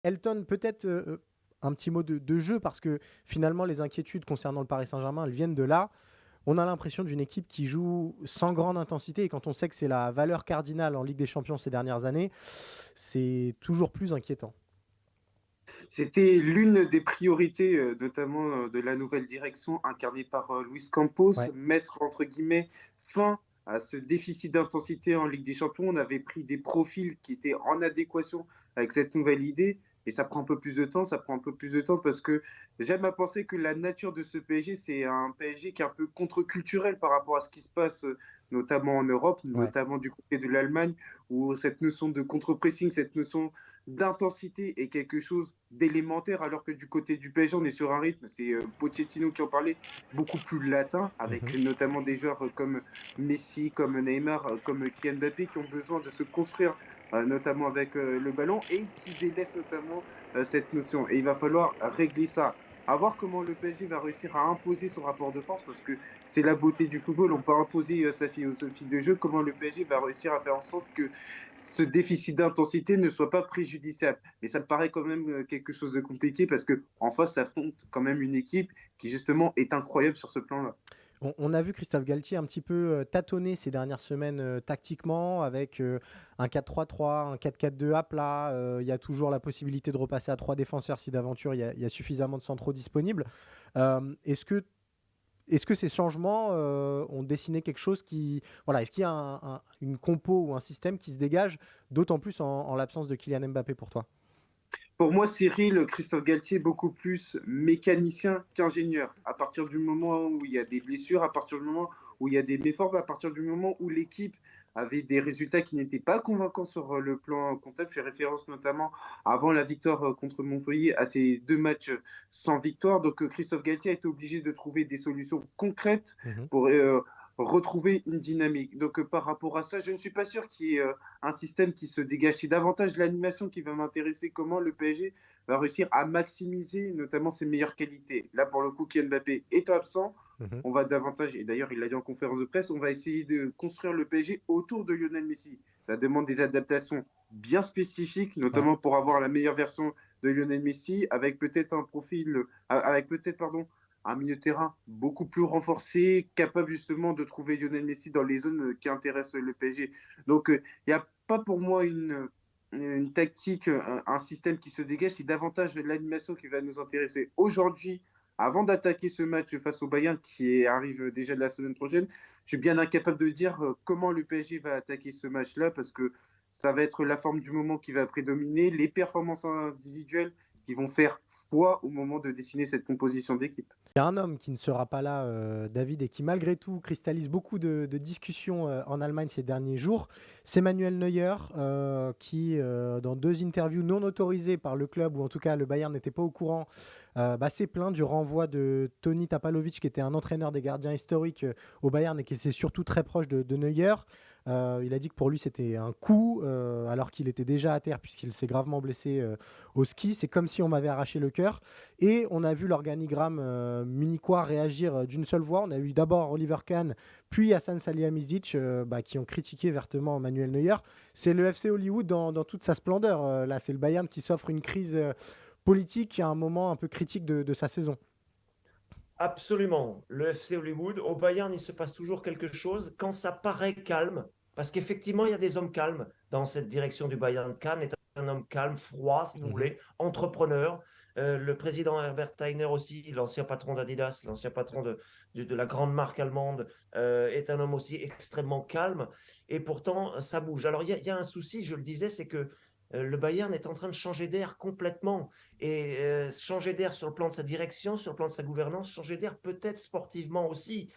Elton, peut-être un petit mot de jeu, parce que finalement, les inquiétudes concernant le Paris Saint-Germain, elles viennent de là. On a l'impression d'une équipe qui joue sans grande intensité, et quand on sait que c'est la valeur cardinale en Ligue des Champions ces dernières années, c'est toujours plus inquiétant. C'était l'une des priorités, notamment de la nouvelle direction incarnée par Luis Campos, Ouais. mettre entre guillemets fin à ce déficit d'intensité en Ligue des Champions. On avait pris des profils qui étaient en adéquation avec cette nouvelle idée. Et ça prend un peu plus de temps, ça prend un peu plus de temps parce que j'aime à penser que la nature de ce PSG, c'est un PSG qui est un peu contre-culturel par rapport à ce qui se passe, notamment en Europe, Ouais. notamment du côté de l'Allemagne, où cette notion de contre-pressing, cette notion d'intensité est quelque chose d'élémentaire, alors que du côté du PSG, on est sur un rythme, c'est Pochettino qui en parlait, beaucoup plus latin, avec Mhm. notamment des joueurs comme Messi, comme Neymar, comme Kylian Mbappé, qui ont besoin de se construire, notamment avec le ballon, et qui délaissent notamment cette notion. Et il va falloir régler ça. À voir comment le PSG va réussir à imposer son rapport de force, parce que c'est la beauté du football. On peut imposer sa philosophie de jeu. Comment le PSG va réussir à faire en sorte que ce déficit d'intensité ne soit pas préjudiciable. Mais ça me paraît quand même quelque chose de compliqué parce que en face, ça affronte quand même une équipe qui justement est incroyable sur ce plan-là. On a vu Christophe Galtier un petit peu tâtonner ces dernières semaines tactiquement, avec un 4-3-3, un 4-4-2 à plat. Il y a toujours la possibilité de repasser à trois défenseurs si d'aventure il y a suffisamment de centraux disponibles. Est-ce que ces changements ont dessiné quelque chose qui... Voilà, est-ce qu'il y a une compo ou un système qui se dégage, d'autant plus en l'absence de Kylian Mbappé pour toi? Pour moi, Cyril, Christophe Galtier est beaucoup plus mécanicien qu'ingénieur. À partir du moment où il y a des blessures, à partir du moment où il y a des méformes, à partir du moment où l'équipe avait des résultats qui n'étaient pas convaincants sur le plan comptable, je fais référence notamment avant la victoire contre Montpellier à ces deux matchs sans victoire. Donc Christophe Galtier a été obligé de trouver des solutions concrètes Mhm. pour retrouver une dynamique. Donc par rapport à ça, je ne suis pas sûr qu'il y ait un système qui se dégage. C'est davantage l'animation qui va m'intéresser, comment le PSG va réussir à maximiser notamment ses meilleures qualités. Là, pour le coup, Kylian Mbappé est absent. Mhm. On va davantage, et d'ailleurs il l'a dit en conférence de presse, on va essayer de construire le PSG autour de Lionel Messi. Ça demande des adaptations bien spécifiques, Ouais. notamment pour avoir la meilleure version de Lionel Messi, avec peut-être un profil, avec peut-être, pardon, un milieu de terrain beaucoup plus renforcé, capable justement de trouver Lionel Messi dans les zones qui intéressent le PSG. Donc, il n'y a pas pour moi une tactique, un système qui se dégage, c'est davantage l'animation qui va nous intéresser. Aujourd'hui, avant d'attaquer ce match face au Bayern qui arrive déjà la semaine prochaine, je suis bien incapable de dire comment le PSG va attaquer ce match-là parce que ça va être la forme du moment qui va prédominer, les performances individuelles qui vont faire foi au moment de dessiner cette composition d'équipe. Il y a un homme qui ne sera pas là, David, et qui malgré tout cristallise beaucoup de discussions en Allemagne ces derniers jours. C'est Manuel Neuer, qui, dans deux interviews non autorisées par le club, ou en tout cas le Bayern n'était pas au courant, s'est plaint du renvoi de Toni Tapalovic, qui était un entraîneur des gardiens historiques au Bayern et qui était surtout très proche de Neuer. Il a dit que pour lui c'était un coup, alors qu'il était déjà à terre puisqu'il s'est gravement blessé au ski. C'est comme si on m'avait arraché le cœur. Et on a vu l'organigramme munichois réagir d'une seule voix. On a eu d'abord Oliver Kahn, puis Hassan Salihamidzic, qui ont critiqué vertement Manuel Neuer. C'est le FC Hollywood dans toute sa splendeur. Là, c'est le Bayern qui s'offre une crise politique à un moment un peu critique de sa saison. Absolument. Le FC Hollywood, au Bayern, il se passe toujours quelque chose quand ça paraît calme. Parce qu'effectivement, il y a des hommes calmes dans cette direction du Bayern. Kahn est un homme calme, froid, si vous Mhm. voulez, entrepreneur. Le président Herbert Tainer aussi, l'ancien patron d'Adidas, l'ancien patron de la grande marque allemande, est un homme aussi extrêmement calme. Et pourtant, ça bouge. Alors, il y a un souci, je le disais, c'est que le Bayern est en train de changer d'air complètement et changer d'air sur le plan de sa direction, sur le plan de sa gouvernance, changer d'air peut-être sportivement aussi.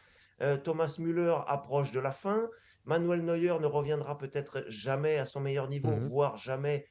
Thomas Müller approche de la fin. Manuel Neuer ne reviendra peut-être jamais à son meilleur niveau, Mhm. voire jamais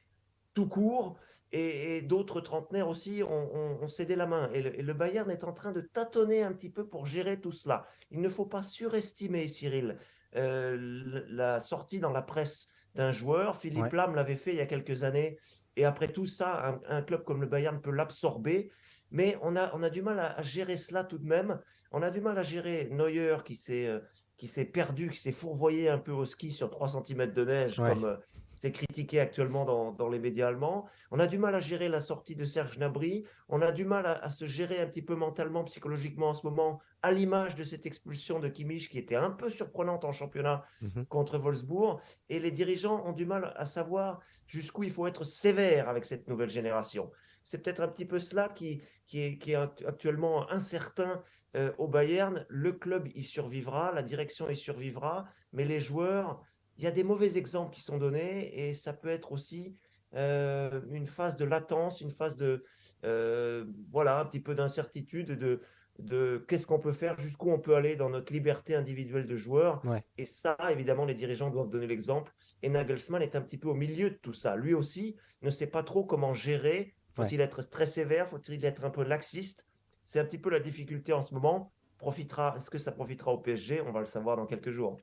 tout court. Et d'autres trentenaires aussi ont cédé la main. Et le Bayern est en train de tâtonner un petit peu pour gérer tout cela. Il ne faut pas surestimer, Cyril, la sortie dans la presse d'un joueur. Philippe Ouais. Lahm l'avait fait il y a quelques années. Et après tout ça, un club comme le Bayern peut l'absorber. Mais on a du mal à gérer cela tout de même. On a du mal à gérer Neuer qui s'est perdu, qui s'est fourvoyé un peu au ski sur 3 cm de neige, Ouais. comme c'est critiqué actuellement dans les médias allemands. On a du mal à gérer la sortie de Serge Gnabry. On a du mal à se gérer un petit peu mentalement, psychologiquement en ce moment, à l'image de cette expulsion de Kimmich qui était un peu surprenante en championnat contre Wolfsburg. Et les dirigeants ont du mal à savoir jusqu'où il faut être sévère avec cette nouvelle génération. C'est peut-être un petit peu cela qui est actuellement incertain au Bayern. Le club y survivra, la direction y survivra, mais les joueurs, il y a des mauvais exemples qui sont donnés et ça peut être aussi une phase de latence, une phase de voilà, un petit peu d'incertitude de qu'est-ce qu'on peut faire, jusqu'où on peut aller dans notre liberté individuelle de joueur. Ouais. Et ça, évidemment, les dirigeants doivent donner l'exemple. Et Nagelsmann est un petit peu au milieu de tout ça. Lui aussi ne sait pas trop comment gérer. Faut-il être très sévère? Faut-il être un peu laxiste? C'est un petit peu la difficulté en ce moment. Est-ce que ça profitera au PSG? On va le savoir dans quelques jours.